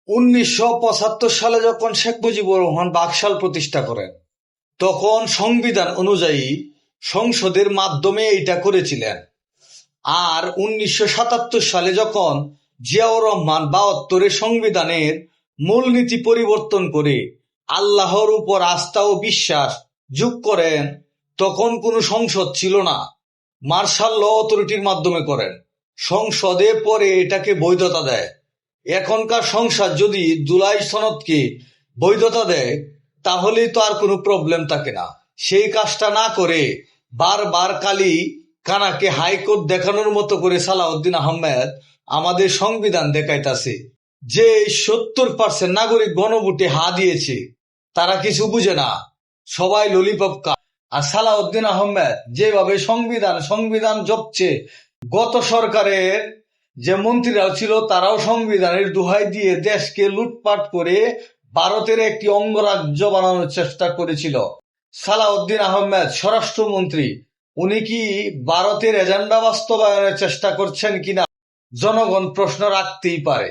1975 সালে যখন শেখ মুজিবুর রহমান বাকশাল প্রতিষ্ঠা করেন, তখন সংবিধান অনুযায়ী সংসদের মাধ্যমে এটা করেছিলেন। আর 1977 সালে যখন জিয়াউর রহমান 72-এর সংবিধানের মূলনীতি পরিবর্তন করে আল্লাহর উপর আস্থা ও বিশ্বাস যোগ করেন, তখন কোনো সংসদ ছিল না, মার্শাল ল অথরিটির মাধ্যমে করেন। সংসদে পরে এটাকে বৈধতা দেয়। এখনকার সংসদ যদি জুলাই সনদকে বৈধতা দেয়, তাহলে তো আর কোনো প্রবলেম থাকে না। সেই কাজটা না করে বারবার কালি কানাকে হাইকোর্ট দেখানোর মতো করে সালাউদ্দিন আহমেদ আমাদের সংবিধান দেখাইতাছে যে 70% নাগরিক গণভোটে হা দিয়েছে, তারা কিছু বুঝে না, সবাই ললিপপ খায়। আর সালাউদ্দিন আহমেদ যেভাবে সংবিধান জপছে, গত সরকারের যে মন্ত্রীরাও ছিল তারাও সংবিধানের দোহাই দিয়ে দেশকে লুটপাট করে ভারতের একটি অঙ্গরাজ্য বানানোর চেষ্টা করেছিল। সালাউদ্দিন আহমেদ স্বরাষ্ট্রমন্ত্রী, উনি কি ভারতের এজেন্ডা বাস্তবায়নের চেষ্টা করছেন কিনা জনগণ প্রশ্ন রাখতেই পারে।